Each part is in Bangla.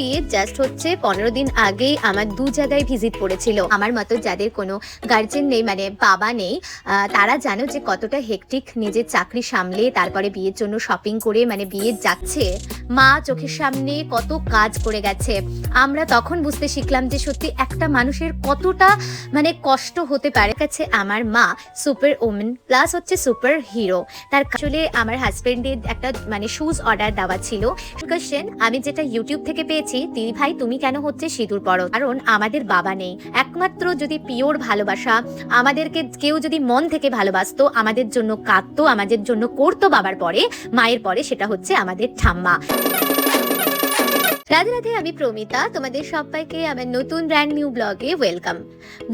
বিয়ের জাস্ট হচ্ছে 15 দিন আগেই আমার 2 জায়গায় ভিজিট পড়েছিল। আমার মতো যাদের কোনো গার্জেন নেই, মানে বাবা নেই, তারা জানো যে কতটা হেক্টিক নিজের চাকরি সামলে তারপরে বিয়ের জন্য শপিং করে মানে বিয়ে যাচ্ছে। মা চোখের সামনে কত কাজ করে গেছে। আমরা তখন বুঝতে শিখলাম যে সত্যি একটা মানুষের কতটা মানে কষ্ট হতে পারে। কাছে আমার মা সুপার ওমেন প্লাস হচ্ছে সুপার হিরো। তার আসলে আমার হাজবেন্ডের একটা মানে শুজ অর্ডার দেওয়া ছিল। কোশ্চেন আমি যেটা ইউটিউব থেকে পেয়েছি, দিদি ভাই তুমি কেন হচ্ছে সিঁদুর পরো? কারণ আমাদের বাবা নেই। একমাত্র যদি পিওর ভালোবাসা, আমাদেরকে কেউ যদি মন থেকে ভালোবাসতো, আমাদের জন্য কাঁদতো, আমাদের জন্য করতো বাবার পরে, মায়ের পরে, সেটা হচ্ছে আমাদের ঠাম্মা। রাধে রাধে, আমি প্রমিতা, তোমাদের সবাইকে আমার নতুন ব্র্যান্ড নিউ ব্লগে ওয়েলকাম।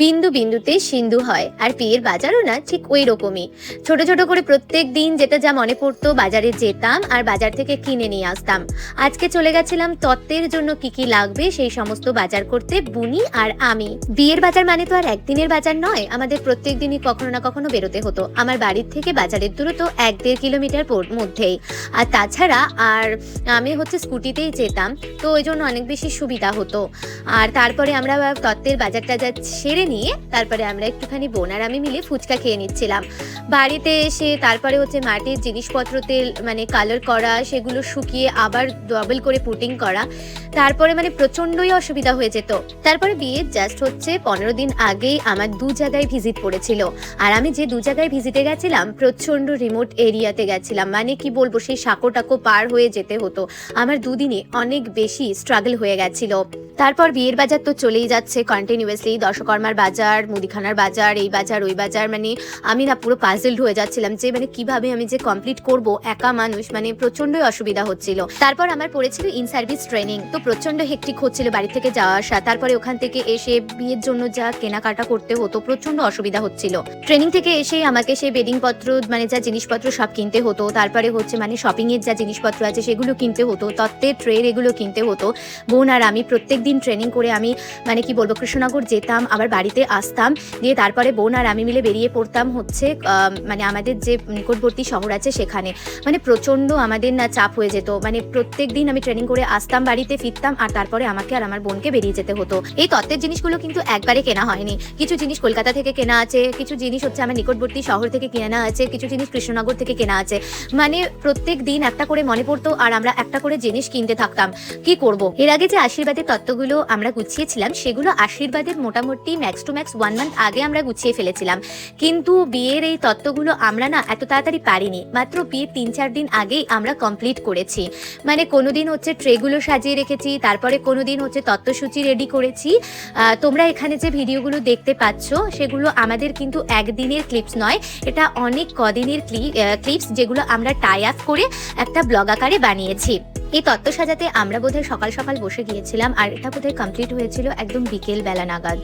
বিন্দু বিন্দুতে সিন্ধু হয়, আর বিয়ের বাজারও না ঠিক ওই রকমই। ছোট ছোট করে প্রত্যেক দিন যেটা যা মনে পড়তো বাজারে যেতাম আর বাজার থেকে কিনে নিয়ে আসতাম। আজকে চলে গেছিলাম তত্ত্বের জন্য কি কি লাগবে সেই সমস্ত বাজার করতে, বুনি আর আমি। বিয়ের বাজার মানে তো আর একদিনের বাজার নয়, আমাদের প্রত্যেক দিনই কখনো না কখনো বেরোতে হতো। আমার বাড়ির থেকে বাজারের দূরত্ব 1-1.5 কিলোমিটার মধ্যেই। আর তাছাড়া আর আমি হচ্ছে স্কুটিতেই যেতাম, তো ওই জন্য অনেক বেশি সুবিধা হতো। আর তারপরে আমরা তত্ত্বের বাজার টাজার সেরে নিয়ে তারপরে আমরা একটুখানি বোন আর আমি মিলে ফুচকা খেয়ে নিচ্ছিলাম। বাড়িতে এসে তারপরে হচ্ছে মাটির জিনিসপত্রতে মানে কালার করা, সেগুলো শুকিয়ে আবার ডবল করে পুটিং করা, তারপরে মানে প্রচণ্ডই অসুবিধা হয়ে যেত। তারপরে বিয়ের জাস্ট হচ্ছে 15 দিন আগেই আমার 2 জায়গায় ভিজিট পড়েছিল। আর আমি যে 2 জায়গায় ভিজিটে গেছিলাম প্রচণ্ড রিমোট এরিয়াতে গেছিলাম, মানে কি বলবো, সেই সাঁকো টাকো পার হয়ে যেতে হতো। আমার 2 দিনে অনেক বেশি স্ট্রাগল হয়ে গেছিল। তারপর বিয়ের বাজার তো চলেই যাচ্ছে কন্টিনিউয়াসলি, দশকর্মার বাজার, মুদিখানার বাজার, এই বাজার ওই বাজার, মানে আমি না পুরো পাজলড হয়ে যাচ্ছিলাম যে মানে কিভাবে আমি যে কমপ্লিট করব, একা মানুষ, মানে প্রচণ্ডই অসুবিধা হচ্ছিল। তারপর আমার পড়েছিল ইন সার্ভিস ট্রেনিং, তো প্রচণ্ড হেক্টিক হচ্ছিল বাড়ি থেকে যাওয়া আসা, তারপরে ওখান থেকে এসে বিয়ের জন্য যা কেনাকাটা করতে হতো, প্রচণ্ড অসুবিধা হচ্ছিল। ট্রেনিং থেকে এসে আমাকে সেই বেডিং পত্র মানে যা জিনিসপত্র সব কিনতে হতো, তারপরে হচ্ছে মানে শপিং এর যা জিনিসপত্র আছে সেগুলো কিনতে হতো, তত্ত্বের ট্রে এগুলো কিনতে হতো। বোন আর আমি প্রত্যেক দিন ট্রেনিং করে আমি মানে কি বলবো কৃষ্ণনগর যেতাম, আবার বাড়িতে আসতাম, দিয়ে তারপরে বোন আর আমি মিলে বেরিয়ে পড়তাম হচ্ছে মানে আমাদের যে নিকটবর্তী শহর আছে সেখানে। মানে প্রচণ্ড আমাদের না চাপ হয়ে যেত, মানে প্রত্যেক দিন আমি ট্রেনিং করে আসতাম, বাড়িতে ফিরতাম, আর তারপরে আমাকে আর আমার বোনকে বেরিয়ে যেতে হতো। এই তত্ত্বের জিনিসগুলো কিন্তু একবারে কেনা হয়নি, কিছু জিনিস কলকাতা থেকে কেনা আছে, কিছু জিনিস হচ্ছে আমার নিকটবর্তী শহর থেকে কেনা আছে, কিছু জিনিস কৃষ্ণনগর থেকে কেনা আছে। মানে প্রত্যেক দিন একটা করে মনে পড়তো আর আমরা একটা করে জিনিস কিনতে থাকতাম। কি করব, এর আগে যে আশীর্বাদের তত্ত্বগুলো আমরা গুছিয়েছিলাম সেগুলো আশীর্বাদের মোটামুটি ম্যাক্স টু ম্যাক্স 1 মান্থ আগে আমরা গুছিয়ে ফেলেছিলাম, কিন্তু বিয়ের এই তত্ত্বগুলো আমরা না এত তাড়াতাড়ি পারিনি, মাত্র বিয়ের 3-4 দিন আগেই আমরা কমপ্লিট করেছি। মানে কোনোদিন হচ্ছে ট্রেগুলো সাজিয়ে রেখেছি, তারপরে কোনোদিন হচ্ছে তত্ত্বসূচি রেডি করেছি। তোমরা এখানে যে ভিডিওগুলো দেখতে পাচ্ছ সেগুলো আমাদের কিন্তু একদিনের ক্লিপস নয়, এটা অনেক কদিনের ক্লিপস যেগুলো আমরা টাই আপ করে একটা ব্লগ আকারে বানিয়েছি। এই তত্ত্ব সাজাতে আমরা বোধহয় সকাল সকাল বসে গিয়েছিলাম, আর এটা বোধহয় কমপ্লিট হয়েছিল একদম বিকেল বেলা নাগাদ।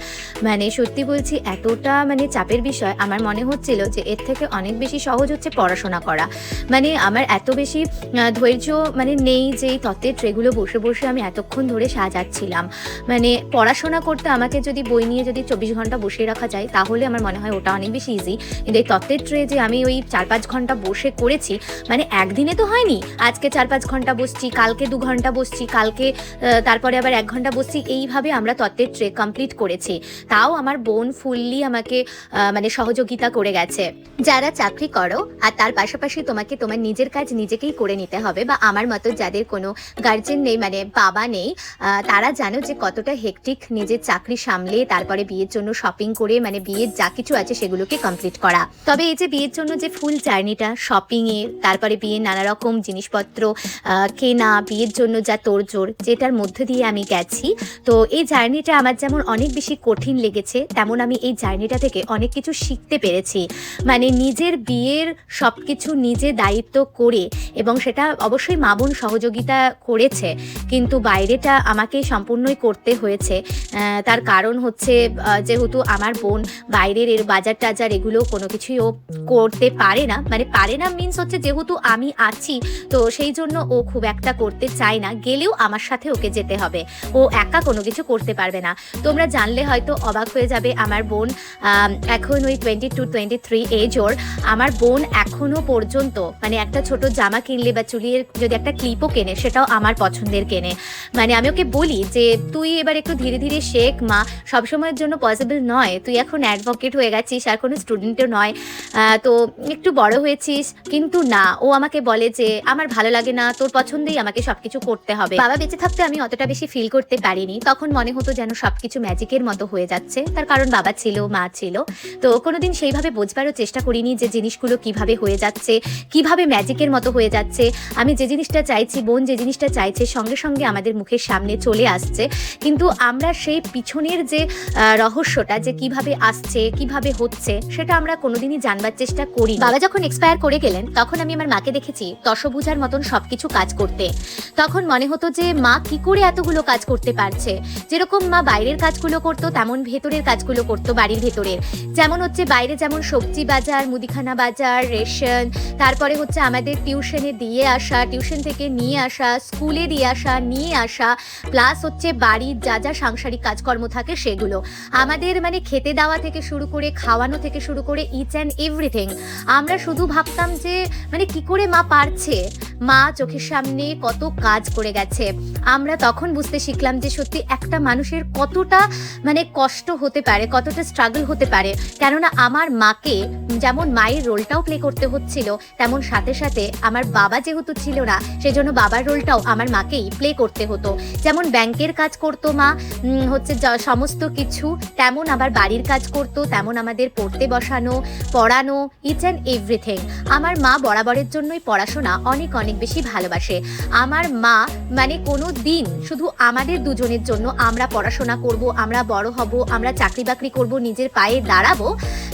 মানে সত্যি বলছি, এতটা মানে চাপের বিষয় আমার মনে হচ্ছিল যে এর থেকে অনেক বেশি সহজ হচ্ছে পড়াশোনা করা। মানে আমার এত বেশি ধৈর্য মানে নেই যে এই তত্ত্বের ট্রেগুলো বসে বসে আমি এতক্ষণ ধরে সাজাচ্ছিলাম। মানে পড়াশোনা করতে আমাকে যদি বই নিয়ে যদি 24 ঘন্টা বসিয়ে রাখা যায় তাহলে আমার মনে হয় ওটা অনেক বেশি ইজি, কিন্তু এই তত্ত্বের ট্রে যে আমি ওই 4-5 ঘন্টা বসে করেছি, মানে একদিনে তো হয়নি, আজকে 4-5 ঘন্টা বসছি, কালকে 2 ঘন্টা বসছি, কালকে তারপরে আবার 1 ঘন্টা বসছি, এইভাবে আমরা তত্ত্বের ট্রে কমপ্লিট করেছি। তাও আমার বোন ফুললি আমাকে মানে সহযোগিতা করে গেছে। যারা চাকরি করো আর তার পাশাপাশি তোমাকে তোমার নিজের কাজ নিজেকেই করে নিতে হবে, বা আমার মতো যাদের কোনো গার্জেন নেই, মানে বাবা নেই, তারা জানো যে কতটা হেক্টিক নিজের চাকরি সামলে তারপরে বিয়ের জন্য শপিং করে মানে বিয়ের যা কিছু আছে সেগুলোকে কমপ্লিট করা। তবে এই যে বিয়ের জন্য যে ফুল জার্নিটা, শপিং এর, তারপরে বিয়ের নানা রকম জিনিসপত্র কেনা, বিয়ের জন্য যা তোড়জোড় যেটার মধ্যে দিয়ে আমি গেছি, তো এই জার্নিটা আমার যেমন অনেক বেশি কঠিন লেগেছে, তেমন আমি এই জার্নিটা থেকে অনেক কিছু শিখতে পেরেছি। মানে নিজের বিয়ের সব কিছু নিজে দায়িত্ব করে, এবং সেটা অবশ্যই মা বোন সহযোগিতা করেছে, কিন্তু বাইরেটা আমাকে সম্পূর্ণই করতে হয়েছে। তার কারণ হচ্ছে যেহেতু আমার বোন বাইরের এর বাজার টাজার এগুলো কোনো কিছুই ও করতে পারে না, মানে পারে না মিনস হচ্ছে যেহেতু আমি আছি তো সেই জন্য ও খুব একটা করতে চায় না, গেলেও আমার সাথে ওকে যেতে হবে, ও একা কোনো কিছু করতে পারবে না। তোমরা জানলে হয়তো অবাক হয়ে যাবে, আমার বোন এখন ওই 22-23 এজ ওর। আমার বোন এখনো পর্যন্ত মানে একটা ছোট জামা কিনলে বা চুলের যদি একটা ক্লিপও কেনে সেটাও আমার পছন্দের কেনে। মানে আমি ওকে বলি যে তুই এবার একটু ধীরে ধীরে শেখ মা, সবসময়ের জন্য পসিবল নয়, তুই এখন অ্যাডভোকেট হয়ে গেছিস আর কোনো স্টুডেন্টও নয়, তো একটু বড় হয়েছিস। কিন্তু না, ও আমাকে বলে যে আমার ভালো লাগে না, তোর পছন্দেই আমাকে সবকিছু করতে হবে। বাবা বেঁচে থাকতে আমি অতটা বেশি ফিল করতে পারিনি, তখন মনে হতো যেন সবকিছু ম্যাজিকের মতো হয়ে যাচ্ছে, তার কারণ বাবা ছিল, মা ছিল। তো কোনোদিন সেইভাবে বোঝবারও চেষ্টা করিনি যে জিনিসগুলো কিভাবে হয়ে যাচ্ছে, কিভাবে ম্যাজিকের মতো হয়ে যাচ্ছে। আমি যে জিনিসটা চাইছি, বোন যে জিনিসটা চাইছে, সঙ্গে সঙ্গে আমাদের মুখের সামনে চলে আসছে, কিন্তু আমরা সেই পিছনের যে রহস্যটা যে কিভাবে আসছে, কিভাবে হচ্ছে, সেটা আমরা কোনোদিনই জানবার চেষ্টা করি। বাবা যখন এক্সপায়ার করে গেলেন তখন আমি আমার মাকে দেখেছি দশভুজার মতন সবকিছু কাজ করতে। তখন মনে হতো যে মা কি করে এতগুলো কাজ করতে পারছে। যেরকম মা বাইরের কাজগুলো করতো তেমন ভেতরের কাজগুলো করতো, বাড়ির ভেতরের। যেমন হচ্ছে বাইরে যেমন সবজি বাজার, মুদিখানা বাজার, রেশন, তারপরে হচ্ছে আমাদের টিউশনে দিয়ে আসা, টিউশন থেকে নিয়ে আসা, স্কুলে দিয়ে আসা, নিয়ে আসা, প্লাস হচ্ছে বাড়ির যা যা সাংসারিক কাজকর্ম থাকে সেগুলো আমাদের মানে খেতে দেওয়া থেকে শুরু করে খাওয়ানো থেকে শুরু করে ইচ অ্যান্ড এভরিথিং। আমরা শুধু ভাবতাম যে মানে কি করে মা পারছে, মা চোখের সামনে কত কাজ করে গেছে। আমরা তখন বুঝতে শিখলাম যে সত্যি একটা মানুষের কতটা মানে কষ্ট হতে পারে, কতটা স্ট্রাগল হতে পারে। কেননা আমার মাকে যেমন মায়ের রোলটাও প্লে করতে হচ্ছিল, তেমন সাথে সাথে আমার বাবা যেহেতু ছিল না, সেজন্য বাবার রোলটাও আমার মাকেই প্লে করতে হতো। যেমন ব্যাংকের কাজ করতো মা, হচ্ছে সমস্ত কিছু, তেমন আবার বাড়ির কাজ করতো, তেমন আমাদের পড়তে বসানো, পড়ানো, ইচ অ্যান্ড এভরিথিং। আমার মা বরাবরের জন্যই পড়াশোনা অনেক অনেক বেশি ভালোবাসে। আমার মা মানে কোনো দিন শুধু আমাদের দুজনের জন্য, আমরা পড়াশোনা করব, আমরা বড় হব, আমরা চাকরি বাকরি করব, নিজের পায়ে দাঁড়াবো,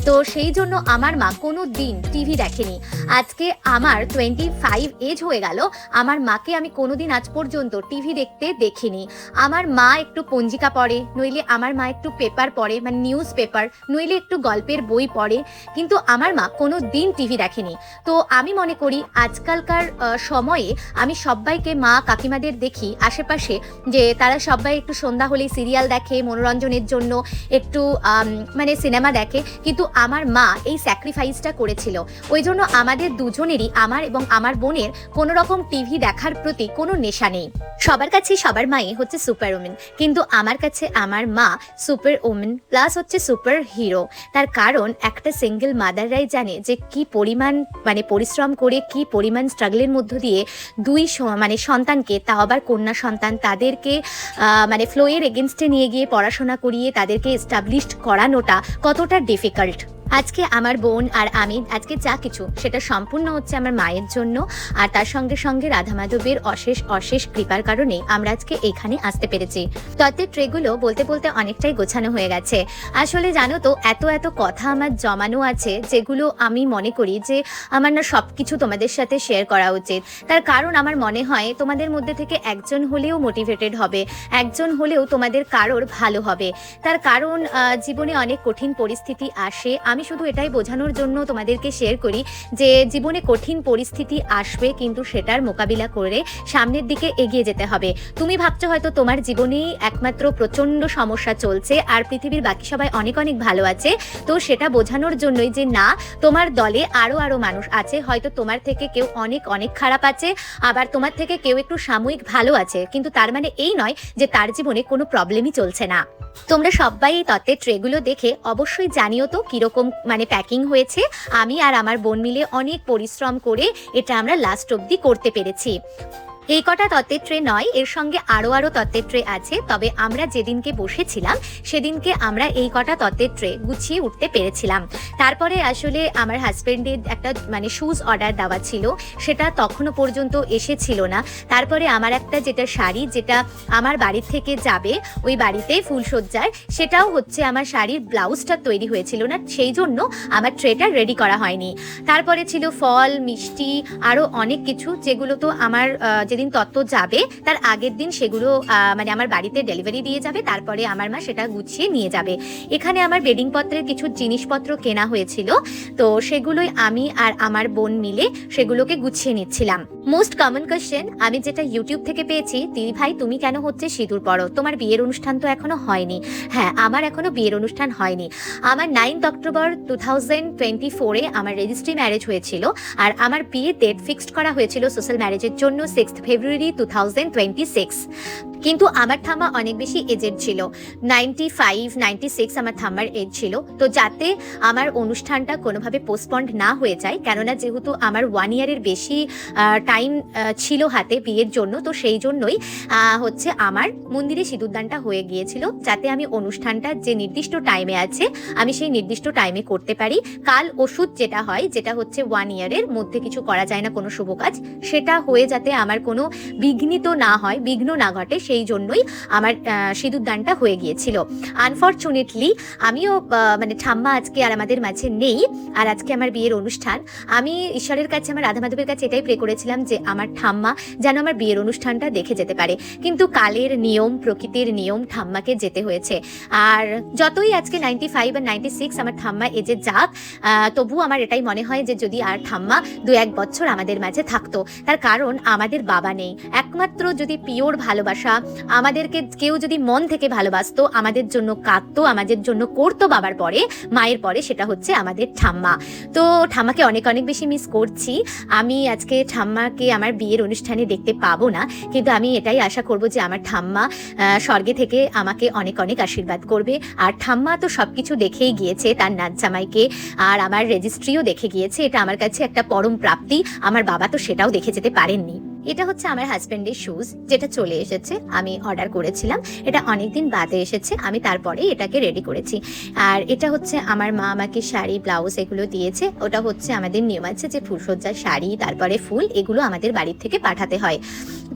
তো সেই জন্য আমার মা কোনো দিন টিভি দেখেনি। আজকে আমার 25 এজ হয়ে গেল, আমার মাকে আমি কোনোদিন আজ পর্যন্ত টিভি দেখতে দেখিনি। আমার মা একটু পঞ্জিকা পড়ে, নইলে আমার মা একটু পেপার পড়ে, মানে নিউজ পেপার, নইলে একটু গল্পের বই পড়ে, কিন্তু আমার মা কোনো দিন টিভি দেখেনি। তো আমি মনে করি আজকালকার সময়ে আমি সবাইকে, মা কাকিমাদের দেখি আশেপাশে যে তারা সবাই একটু সন্ধ্যা হলেই সিরিয়াল দেখে, মনোরঞ্জনের জন্য একটু মানে সিনেমা দেখে, কিন্তু আমার মা এই স্যাক্রিফাইসটা করেছিল। ওই জন্য আমাদের দুজনেরই, আমার এবং আমার বোনের, কোনো রকম টিভি দেখার প্রতি কোনো নেশা নেই। সবার কাছে সবার মাই হচ্ছে সুপার ওমেন, কিন্তু আমার কাছে আমার মা সুপার ওমেন প্লাস হচ্ছে সুপার হিরো। তার কারণ একটা সিঙ্গেল মাদাররাই জানে যে কি পরিমাণ মানে পরিশ্রম করে, কি পরিমাণ স্ট্রাগলের মধ্য দিয়ে দুই মানে সন্তানকে, তাও আবার কন্যা সন্তান, তাদেরকে মানে ফ্লোয়ের এগেনস্টে নিয়ে গিয়ে পড়াশোনা করিয়ে তাদেরকে এস্টাবলিশড করানোটা কতটা ডিফিকাল্ট। আজকে আমার বোন আর আমি আজকে যা কিছু, সেটা সম্পূর্ণ হচ্ছে আমার মায়ের জন্য, আর তার সঙ্গে সঙ্গে রাধা মাধবের অশেষ অশেষ কৃপার কারণে আমরা আজকে এখানে আসতে পেরেছি। তত্ত্বের ট্রেগুলো বলতে বলতে অনেকটাই গোছানো হয়ে গেছে। আসলে জানো তো, এত এত কথা আমার জমানো আছে, যেগুলো আমি মনে করি যে আমার না সব কিছু তোমাদের সাথে শেয়ার করা উচিত। তার কারণ আমার মনে হয় তোমাদের মধ্যে থেকে একজন হলেও মোটিভেটেড হবে, একজন হলেও তোমাদের কারোর ভালো হবে। তার কারণ জীবনে অনেক কঠিন পরিস্থিতি আসে। আমি শুধু এটাই বোঝানোর জন্য তোমাদেরকে শেয়ার করি যে জীবনে কঠিন পরিস্থিতি আসবে, কিন্তু সেটার মোকাবিলা করে সামনের দিকে এগিয়ে যেতে হবে। তুমি ভাবছো হয়তো তোমার জীবনেই একমাত্র প্রচন্ড সমস্যা চলছে আর পৃথিবীর বাকি সবাই অনেক অনেক ভালো আছে, তো সেটা বোঝানোর জন্যই যে না, তোমার দলে আরো মানুষ আছে, হয়তো তোমার থেকে কেউ অনেক অনেক খারাপ আছে, আবার তোমার থেকে কেউ একটু সাময়িক ভালো আছে, কিন্তু তার মানে এই নয় যে তার জীবনে কোনো প্রবলেমই চলছে না। তোমরা সবাই এই তত্ত্বের ট্রেগুলো দেখে অবশ্যই জানিও তো কিরকম মানে প্যাকিং হয়েছে। আমি আর আমার বোন মিলে অনেক পরিশ্রম করে এটা আমরা লাস্ট অবধি করতে পেরেছি। এই কটা তত্ত্বের ট্রে নয়, এর সঙ্গে আরো তত্ত্বের ট্রে আছে, তবে আমরা যেদিনকে বসেছিলাম সেদিনকে আমরা এই কটা তত্ত্বের ট্রে গুছিয়ে উঠতে পেরেছিলাম। তারপরে আসলে আমার হাজবেন্ডের একটা মানে শুজ অর্ডার দেওয়া ছিল, সেটা তখনও পর্যন্ত এসেছিল না। তারপরে আমার একটা যেটা শাড়ি, যেটা আমার বাড়ির থেকে যাবে ওই বাড়িতে ফুলসজ্জার, সেটাও হচ্ছে আমার শাড়ির ব্লাউজটা তৈরি হয়েছিল না, সেই জন্য আমার ট্রেটা রেডি করা হয়নি। তারপরে ছিল ফল, মিষ্টি, আরও অনেক কিছু, যেগুলো তো আমার যে যেদিন তত্ত্ব যাবে তার আগের দিন সেগুলো মানে আমার বাড়িতে ডেলিভারি দিয়ে যাবে, তারপরে আমার মা সেটা গুছিয়ে নিয়ে যাবে। এখানে আমার বেডিং পত্রের কিছু জিনিসপত্র কেনা হয়েছিল, তো সেগুলোই আমি আর আমার বোন মিলে সেগুলোকে গুছিয়ে নিচ্ছিলাম। মোস্ট কমন কোয়েশ্চেন আমি যেটা ইউটিউব থেকে পেয়েছি, দিদি ভাই তুমি কেন হচ্ছে সিঁদুর পরো, তোমার বিয়ের অনুষ্ঠান তো এখনো হয়নি। হ্যাঁ, আমার এখনো বিয়ের অনুষ্ঠান হয়নি। আমার 9th অক্টোবর 2024-এ আমার রেজিস্ট্রি ম্যারেজ হয়েছিল, আর আমার বিয়ের ডেট ফিক্সড করা হয়েছিল সোশ্যাল ম্যারেজের জন্য 6th ফেব্রুয়ারি 2026। কিন্তু আমার ঠাম্মা অনেক বেশি এজেড ছিল, 95-96 আমার ঠাম্মার এজ ছিল। তো যাতে আমার অনুষ্ঠানটা কোনোভাবে পোস্টপন্ড না হয়ে যায়, কেননা যেহেতু আমার 1 ইয়ারের বেশি টাইম ছিল হাতে বিয়ের জন্য, তো সেই জন্যই হচ্ছে আমার মন্দিরে সিঁদুরদানটা হয়ে গিয়েছিল, যাতে আমি অনুষ্ঠানটা যে নির্দিষ্ট টাইমে আছে আমি সেই নির্দিষ্ট টাইমে করতে পারি। কাল ওষুধ যেটা হয়, যেটা হচ্ছে 1 ইয়ারের মধ্যে কিছু করা যায় না কোনো শুভ কাজ, সেটা হয়ে যাতে আমার কোনো বিঘ্নিত না হয়, বিঘ্ন না ঘটে, সেই জন্যই আমার সিঁদুরদানটা হয়ে গিয়েছিল। আনফর্চুনেটলি আমিও মানে ঠাম্মা আজকে আর আমাদের মাঝে নেই, আর আজকে আমার বিয়ের অনুষ্ঠান। আমি ঈশ্বরের কাছে, আমার রাধা মাধবের কাছে এটাই প্রে করেছিলাম যে আমার ঠাম্মা যেন আমার বিয়ের অনুষ্ঠানটা দেখে যেতে পারে, কিন্তু কালের নিয়ম, প্রকৃতির নিয়ম, ঠাম্মাকে যেতে হয়েছে। আর যতই আজকে 95 আর 96 আমার ঠাম্মা এজে যাক, তবু আমার এটাই মনে হয় যে যদি আর ঠাম্মা 2-1 বছর আমাদের মাঝে থাকতো। তার কারণ আমাদের বাবা নেই, একমাত্র যদি পিওর ভালোবাসা, আমাদেরকে কেউ যদি মন থেকে ভালোবাসতো, আমাদের জন্য কাঁদতো, আমাদের জন্য করতো বাবার পরে, মায়ের পরে, সেটা হচ্ছে আমাদের ঠাম্মা। তো ঠাম্মাকে অনেক অনেক বেশি মিস করছি। আমি আজকে ঠাম্মাকে আমার বিয়ের অনুষ্ঠানে দেখতে পাবো না, কিন্তু আমি এটাই আশা করব যে আমার ঠাম্মা স্বর্গে থেকে আমাকে অনেক অনেক আশীর্বাদ করবে। আর ঠাম্মা তো সবকিছু দেখেই গিয়েছে, তার নাচ জামাইকে, আর আমার রেজিস্ট্রিও দেখে গিয়েছে। এটা আমার কাছে একটা পরম প্রাপ্তি। আমার বাবা তো সেটাও দেখে যেতে পারেননি। এটা হচ্ছে আমার হাজব্যান্ডের শুজ, যেটা চলে এসেছে, আমি অর্ডার করেছিলাম, এটা অনেকদিন বাদে এসেছে, আমি তারপরে এটাকে রেডি করেছি। আর এটা হচ্ছে আমার মা আমাকে শাড়ি, ব্লাউজ এগুলো দিয়েছে। ওটা হচ্ছে আমাদের নিয়ম আছে যে ফুলসজ্জার শাড়ি, তারপরে ফুল, এগুলো আমাদের বাড়ির থেকে পাঠাতে হয়,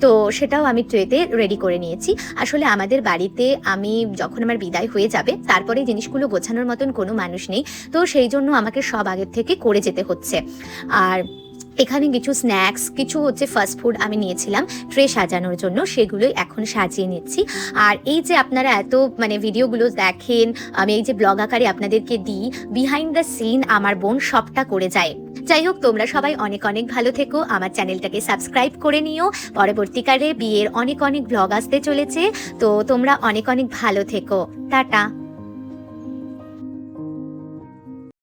তো সেটাও আমি ট্রেতে রেডি করে নিয়েছি। আসলে আমাদের বাড়িতে আমি যখন আমার বিদায় হয়ে যাবে, তারপরে জিনিসগুলো গোছানোর মতন কোনো মানুষ নেই, তো সেই জন্য আমাকে সব আগের থেকে করে যেতে হচ্ছে। আর এখানে কিছু স্ন্যাক্স, কিছু হচ্ছে ফাস্ট ফুড আমি নিয়েছিলাম ট্রে সাজানোর জন্য, সেগুলোই এখন সাজিয়ে নিচ্ছি। আর এই যে আপনারা এত মানে ভিডিওগুলো দেখেন, আমি এই যে ব্লগ আকারে আপনাদেরকে দিই, বিহাইন্ড দ্য সিন আমার বোন সবটা করে যায়। যাই হোক, তোমরা সবাই অনেক অনেক ভালো থেকো, আমার চ্যানেলটাকে সাবস্ক্রাইব করে নিও। পরবর্তীকালে বিয়ের অনেক অনেক ব্লগ আসতে চলেছে, তো তোমরা অনেক অনেক ভালো থেকো। টাটা।